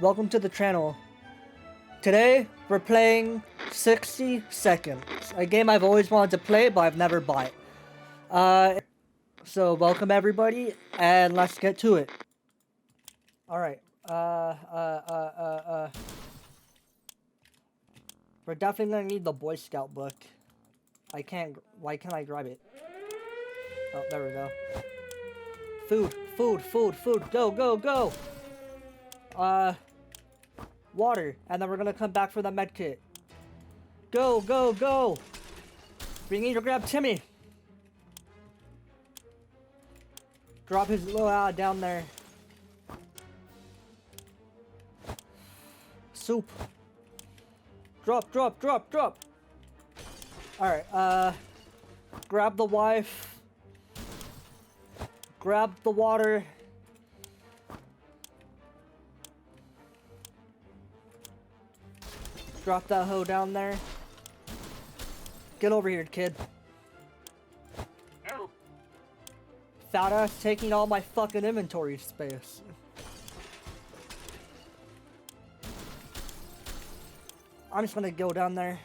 welcome to the channel. Today, we're playing 60 Seconds, a game I've always wanted to play, but I've never bought. So welcome everybody, and let's get to it. Alright, we're definitely gonna need the Boy Scout book. Why can't I grab it? Oh, there we go. Food, go, go, go! Water, and then we're gonna come back for the med kit. Go, go, go! We need to grab Timmy! Drop his little down there. Soup. Drop. Alright, grab the wife. Grab the water. Drop that hoe down there. Get over here, kid. Fat ass taking all my fucking inventory space. I'm just gonna go down there.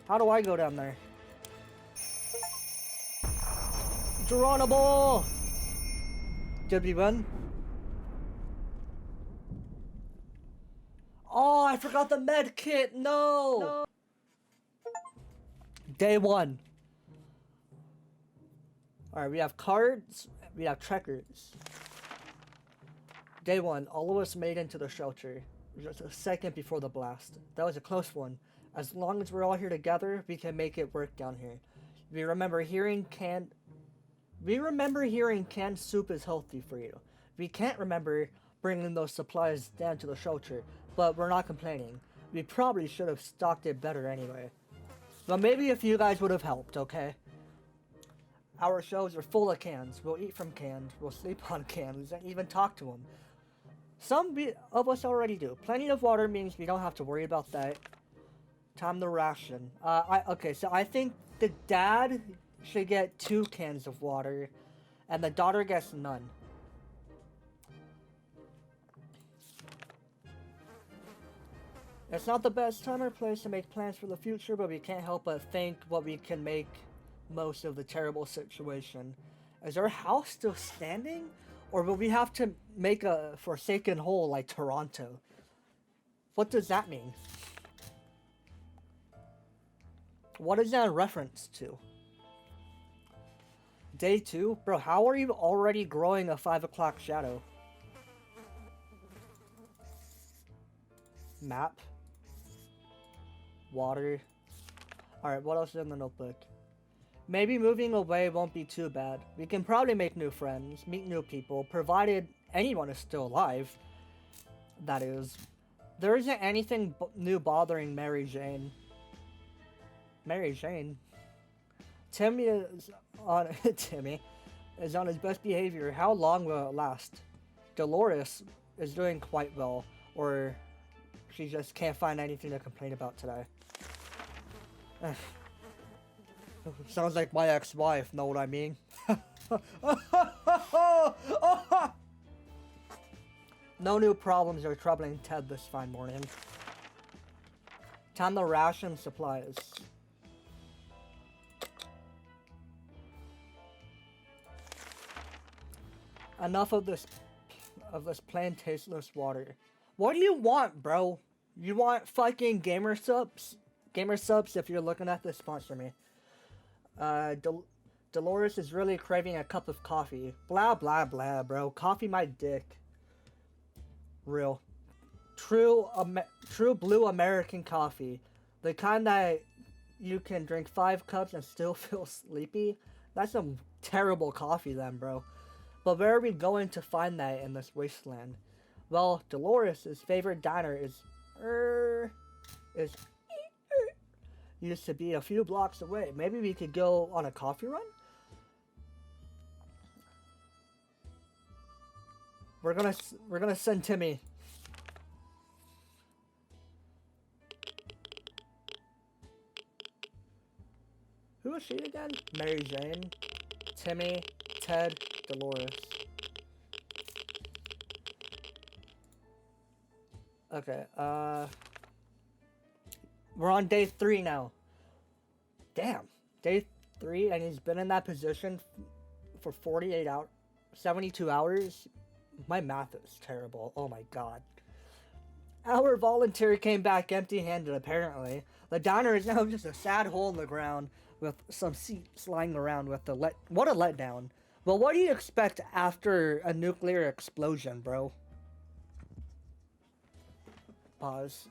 How do I go down there? Geronimo! Did we run? Oh, I forgot the med kit. No. Day 1. Alright, we have cards. We have checkers. Day 1. All of us made into the shelter. Just a second before the blast. That was a close one. As long as we're all here together, we can make it work down here. We remember hearing canned soup is healthy for you. We can't remember bringing those supplies down to the shelter, but we're not complaining. We probably should have stocked it better anyway. But maybe if you guys would have helped, okay? Our shelves are full of cans. We'll eat from cans. We'll sleep on cans and even talk to them. Some of us already do. Plenty of water means we don't have to worry about that. Time to ration. Okay, so I think the dad should get 2 cans of water, and the daughter gets none. It's not the best time or place to make plans for the future, but we can't help but think what we can make most of the terrible situation. Is our house still standing? Or will we have to make a forsaken hole like Toronto? What does that mean? What is that a reference to? Day 2? Bro, how are you already growing a 5 o'clock shadow? Map. Water. Alright, what else is in the notebook? Maybe moving away won't be too bad. We can probably make new friends, meet new people, provided anyone is still alive. That is. There isn't anything new bothering Mary Jane. Mary Jane? Timmy is on his best behavior. How long will it last? Dolores is doing quite well, or she just can't find anything to complain about today. Sounds like my ex-wife, know what I mean? No new problems are troubling Ted this fine morning. Time to ration supplies. Enough of this plain tasteless water. What do you want, bro? You want fucking gamer subs? Gamer subs, if you're looking at this, sponsor me. Dolores is really craving a cup of coffee. Blah, blah, blah, bro. Coffee my dick. Real. True blue American coffee. The kind that you can drink 5 cups and still feel sleepy. That's some terrible coffee then, bro. But where are we going to find that in this wasteland? Well, Dolores' favorite diner used to be a few blocks away. Maybe we could go on a coffee run? We're gonna send Timmy. Who is she again? Mary Jane, Timmy, Ted, Dolores. Okay, we're on day 3 now. Damn, day 3, and he's been in that position for 48 hours, 72 hours. My math is terrible. Oh my god. Our volunteer came back empty-handed, apparently. The diner is now just a sad hole in the ground with some seats lying around with the what a letdown. Well, what do you expect after a nuclear explosion, bro? Pause.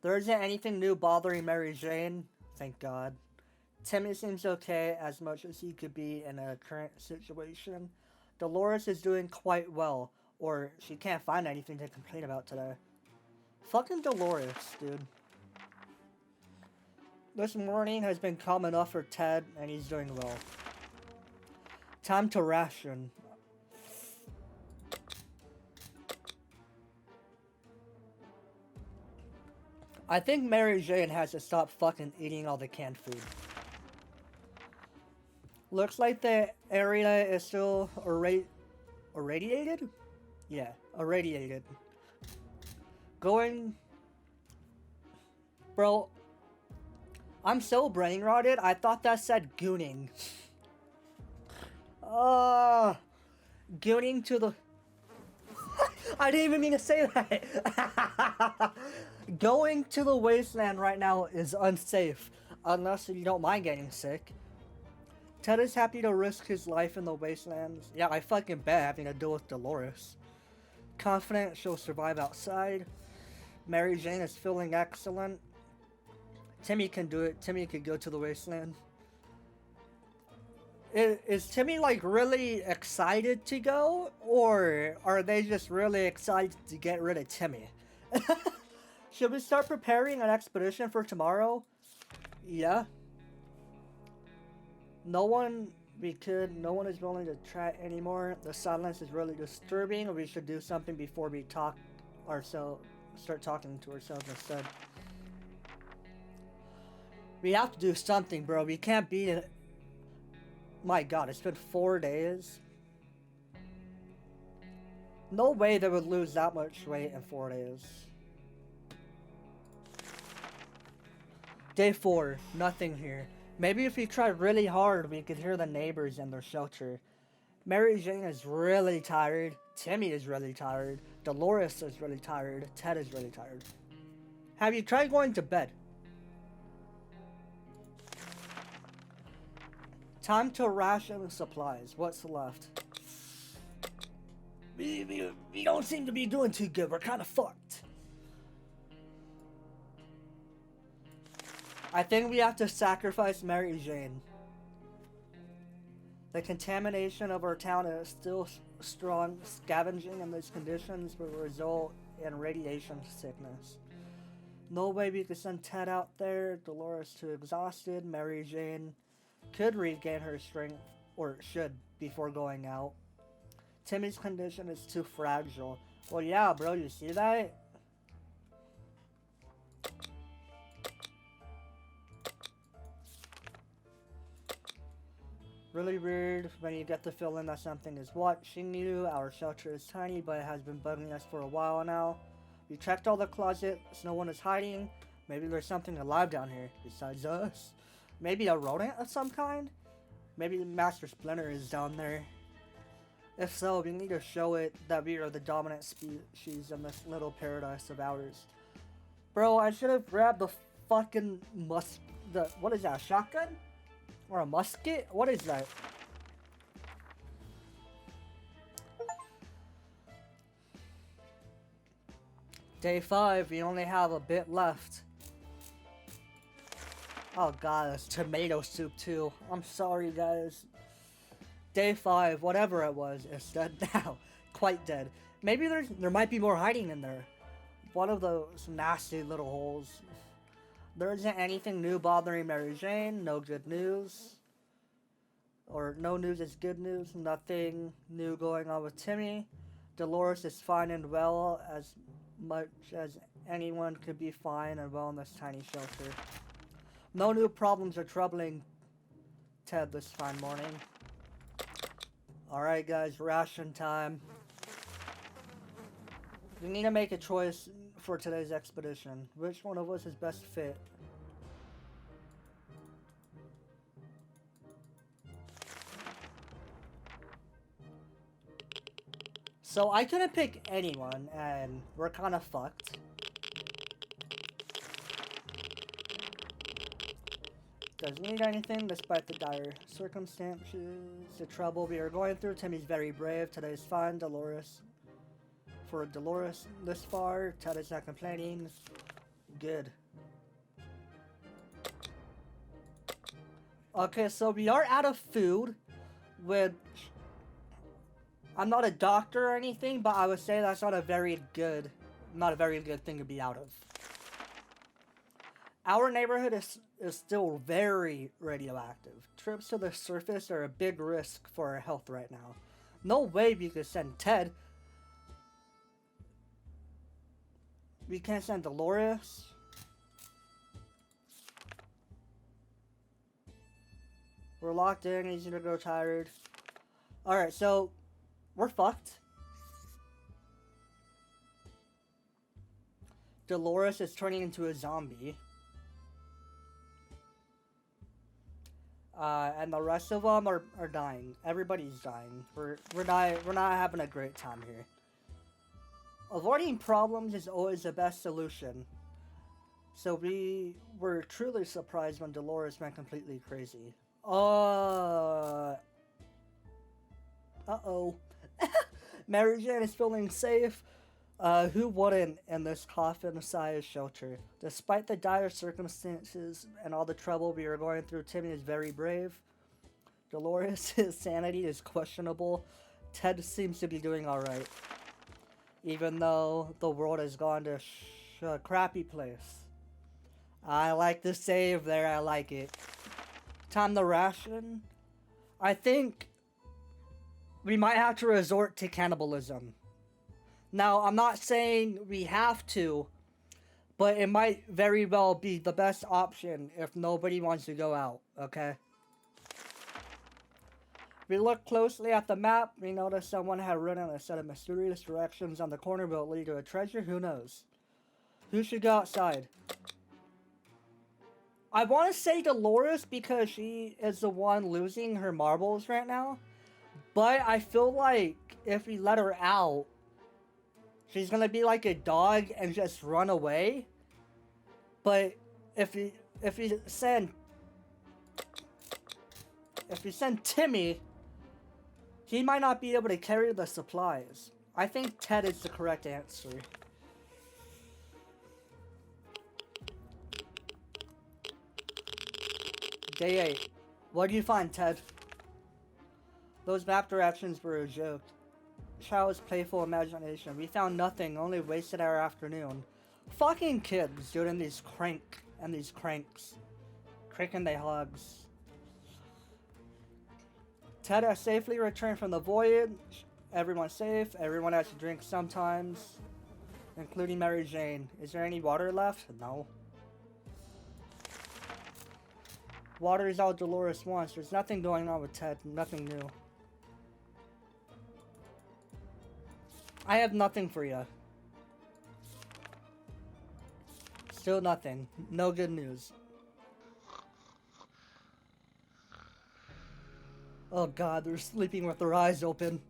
There isn't anything new bothering Mary Jane, thank God. Timmy seems okay as much as he could be in a current situation. Dolores is doing quite well, or she can't find anything to complain about today. Fucking Dolores, dude. This morning has been calm enough for Ted, and he's doing well. Time to ration. I think Mary Jane has to stop fucking eating all the canned food. Looks like the area is still irradiated? Yeah, irradiated. Going... Bro, I'm so brain rotted, I thought that said gooning. Gooning to the... I didn't even mean to say that. Going to the wasteland right now is unsafe, unless you don't mind getting sick. Ted is happy to risk his life in the wastelands. Yeah, I fucking bet having to deal with Dolores. Confident she'll survive outside. Mary Jane is feeling excellent. Timmy can do it. Timmy could go to the wasteland. Is Timmy like really excited to go? Or are they just really excited to get rid of Timmy? Should we start preparing an expedition for tomorrow? Yeah. No one is willing to try anymore. The silence is really disturbing. We should do something before we start talking to ourselves instead. We have to do something, bro. We can't beat it. My god, it's been 4 days. No way they would lose that much weight in 4 days. Day 4, nothing here. Maybe if we try really hard, we could hear the neighbors in their shelter. Mary Jane is really tired. Timmy is really tired. Dolores is really tired. Ted is really tired. Have you tried going to bed? Time to ration supplies. What's left? We don't seem to be doing too good. We're kind of fucked. I think we have to sacrifice Mary Jane. The contamination of our town is still strong. Scavenging in these conditions will result in radiation sickness. No way we could send Ted out there. Dolores too exhausted. Mary Jane could regain her strength, or should, before going out. Timmy's condition is too fragile. Well, yeah, bro, you see that? Really weird when you get the feeling that something is watching you. Our shelter is tiny, but it has been bugging us for a while now. We checked all the closets, no one is hiding. Maybe there's something alive down here besides us. Maybe a rodent of some kind? Maybe Master Splinter is down there. If so, we need to show it that we are the dominant species in this little paradise of ours. Bro, I should have grabbed the fucking what is that, a shotgun? Or a musket? What is that? Day 5, we only have a bit left. Oh god, it's tomato soup too. I'm sorry guys. Day 5, whatever it was, is dead now. Quite dead. Maybe there might be more hiding in there. One of those nasty little holes. There isn't anything new bothering Mary Jane. No good news. Or no news is good news. Nothing new going on with Timmy. Dolores is fine and well, as much as anyone could be fine and well in this tiny shelter. No new problems are troubling Ted this fine morning. Alright guys, ration time. We need to make a choice for today's expedition. Which one of us is best fit? So I couldn't pick anyone, and we're kind of fucked. Doesn't need anything despite the dire circumstances. The trouble we are going through. Timmy's very brave. Today's fun. Dolores. For Dolores this far, Ted is not complaining. Good. Okay, so we are out of food, which I'm not a doctor or anything, but I would say that's not a very good thing to be out of. Our neighborhood is still very radioactive. Trips to the surface are a big risk for our health right now. No way we could send Ted. We can't send Dolores. We're locked in, easy to grow tired. Alright, so we're fucked. Dolores is turning into a zombie. And the rest of them are dying. Everybody's dying. We're not having a great time here. Avoiding problems is always the best solution. So we were truly surprised when Dolores went completely crazy. Uh-oh. Mary Jane is feeling safe. Who wouldn't in this coffin-sized shelter? Despite the dire circumstances and all the trouble we are going through, Timmy is very brave. Dolores' sanity is questionable. Ted seems to be doing alright. Even though the world has gone to a crappy place. I like the save there, I like it. Time to ration. I think we might have to resort to cannibalism. Now, I'm not saying we have to, but it might very well be the best option if nobody wants to go out, okay? We look closely at the map. We notice someone had written a set of mysterious directions on the corner will lead to a treasure. Who knows? Who should go outside? I want to say Dolores because she is the one losing her marbles right now. But I feel like if we let her out, she's going to be like a dog and just run away. But if we send Timmy, he might not be able to carry the supplies. I think Ted is the correct answer. Day 8. What do you find, Ted? Those map directions were a joke. Child's playful imagination. We found nothing, only wasted our afternoon. Fucking kids doing these cranks. Cranking they hogs. Ted has safely returned from the voyage. Everyone's safe. Everyone has to drink sometimes. Including Mary Jane. Is there any water left? No. Water is all Dolores wants. There's nothing going on with Ted. Nothing new. I have nothing for you. Still nothing. No good news. Oh god, they're sleeping with their eyes open.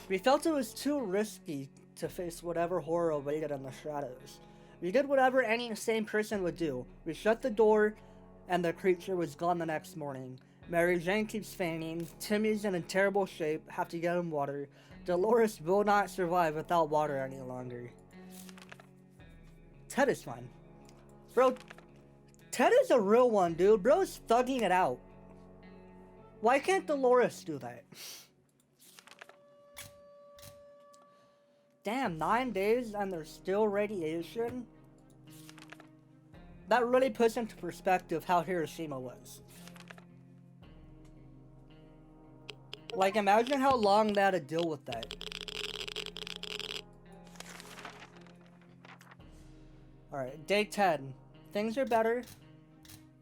We felt it was too risky to face whatever horror awaited in the shadows. We did whatever any sane person would do. We shut the door, and the creature was gone the next morning. Mary Jane keeps fainting. Timmy's in a terrible shape. Have to get him water. Dolores will not survive without water any longer. Ted is fine. Bro, Ted is a real one, dude. Bro's thugging it out. Why can't Dolores do that? Damn, 9 days and there's still radiation? That really puts into perspective how Hiroshima was. Like, imagine how long they had to deal with that. Alright, day 10. Things are better.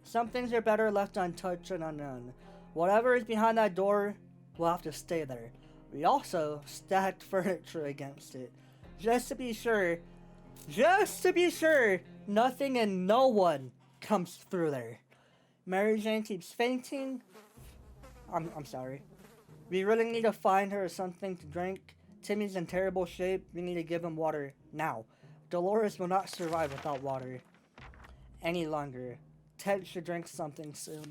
Some things are better left untouched and unknown. Whatever is behind that door will have to stay there. We also stacked furniture against it, just to be sure, just to be sure nothing and no one comes through there. Mary Jane keeps fainting. I'm sorry. We really need to find her something to drink. Timmy's in terrible shape. We need to give him water now. Dolores will not survive without water any longer. Ted should drink something soon.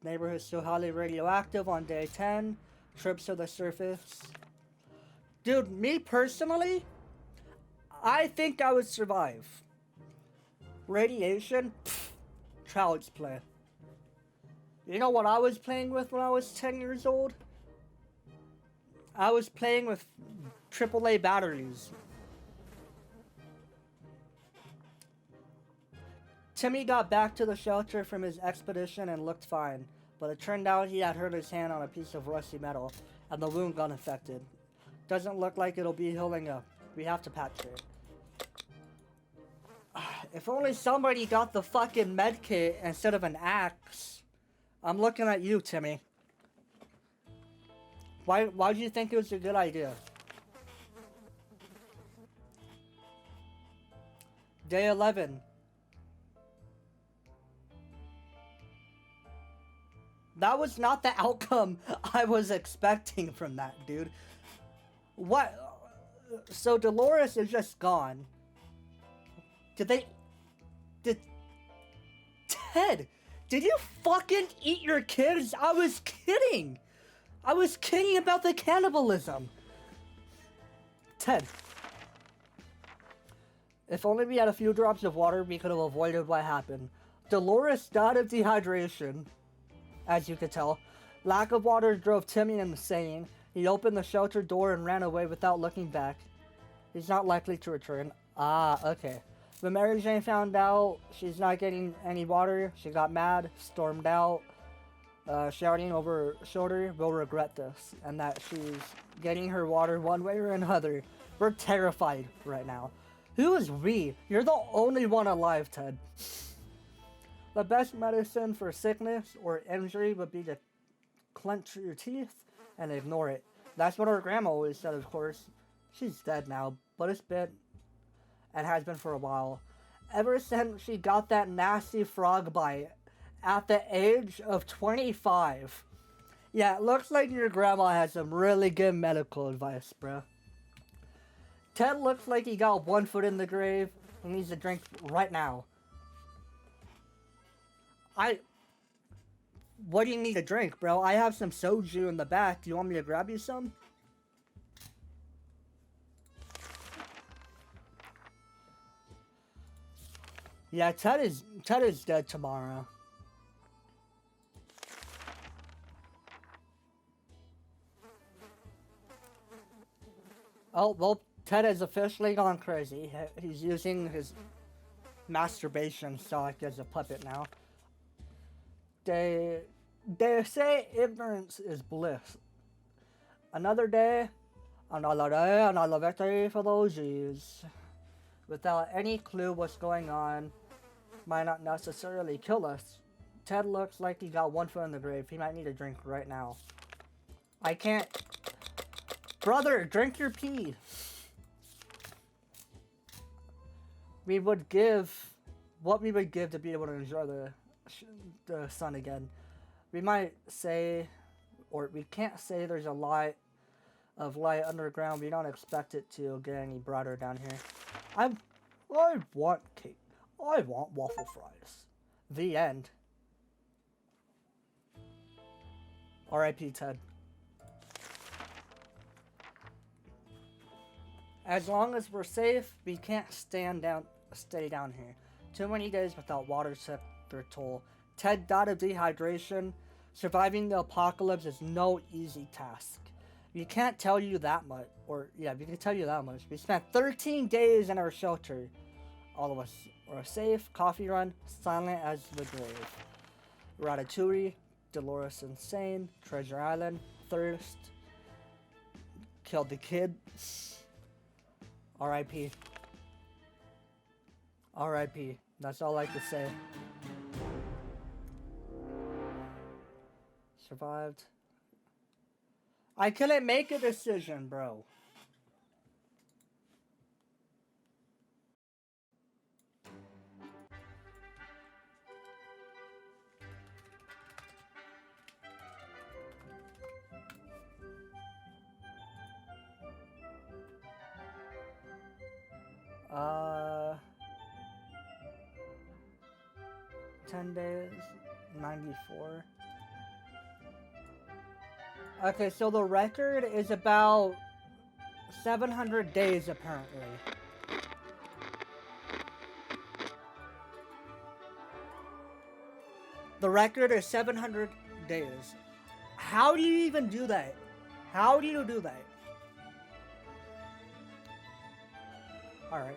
Neighborhood still highly radioactive on day 10. Trips to the surface. Dude, me personally, I think I would survive. Radiation? Pfft, child's play. You know what I was playing with when I was 10 years old? I was playing with AAA batteries. Timmy got back to the shelter from his expedition and looked fine, but it turned out he had hurt his hand on a piece of rusty metal, and the wound got infected. Doesn't look like it'll be healing up. We have to patch it. If only somebody got the fucking medkit instead of an axe. I'm looking at you, Timmy. Why do you think it was a good idea? Day 11. That was not the outcome I was expecting from that, dude. What? So Dolores is just gone. Did Ted, did you fucking eat your kids? I was kidding. I was kidding about the cannibalism. Ted. If only we had a few drops of water, we could have avoided what happened. Dolores died of dehydration, as you could tell. Lack of water drove Timmy insane. He opened the shelter door and ran away without looking back. He's not likely to return. Ah, okay. When Mary Jane found out she's not getting any water, she got mad, stormed out, shouting over her shoulder, "We'll regret this," and that she's getting her water one way or another. We're terrified right now. Who is we? You're the only one alive, Ted. The best medicine for sickness or injury would be to clench your teeth and ignore it. That's what our grandma always said, of course. She's dead now, but it's been and has been for a while. Ever since she got that nasty frog bite at the age of 25. Yeah, it looks like your grandma has some really good medical advice, bro. Ted looks like he got one foot in the grave and needs a drink right now. What do you need to drink, bro? I have some soju in the back. Do you want me to grab you some? Yeah, Ted is dead tomorrow. Oh, well, Ted has officially gone crazy. He's using his masturbation sock as a puppet now. They say ignorance is bliss. Another day, another victory for those G's. Without any clue what's going on, might not necessarily kill us. Ted looks like he got one foot in the grave. He might need a drink right now. I can't. Brother, drink your pee. We would give what we would give to be able to enjoy the sun again. We might say, or we can't say there's a lot of light underground. We don't expect it to get any brighter down here. I want cake. I want waffle fries. The end. R.I.P. Ted. As long as we're safe, we can't stay down here. Too many days without water took their toll. Ted died of dehydration. Surviving the apocalypse is no easy task. We can't tell you that much. We can tell you that much. We spent 13 days in our shelter. All of us were safe, coffee run, silent as the grave. Ratatouille, Dolores Insane, Treasure Island, Thirst, killed the kid. R.I.P. R.I.P. That's all I could say. Survived. I couldn't make a decision, bro. Uh, 10 days, 94. Okay, so the record is about 700 days, apparently. The record is 700 days. How do you even do that? How do you do that? Alright.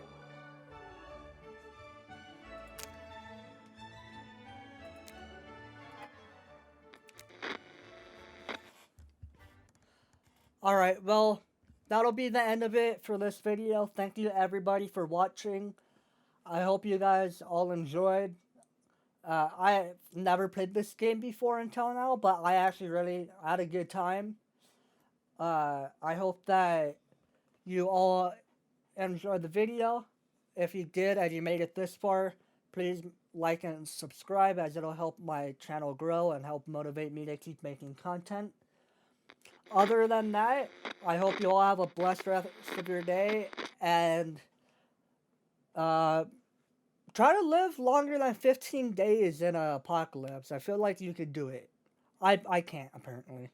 Alright, well, that'll be the end of it for this video. Thank you everybody for watching. I hope you guys all enjoyed. I never played this game before until now, but I actually really had a good time. I hope that you all enjoyed the video. If you did and you made it this far, please like and subscribe, as it'll help my channel grow and help motivate me to keep making content. Other than that, I hope you all have a blessed rest of your day, and try to live longer than 15 days in an apocalypse. I feel like you could do it. I can't, apparently.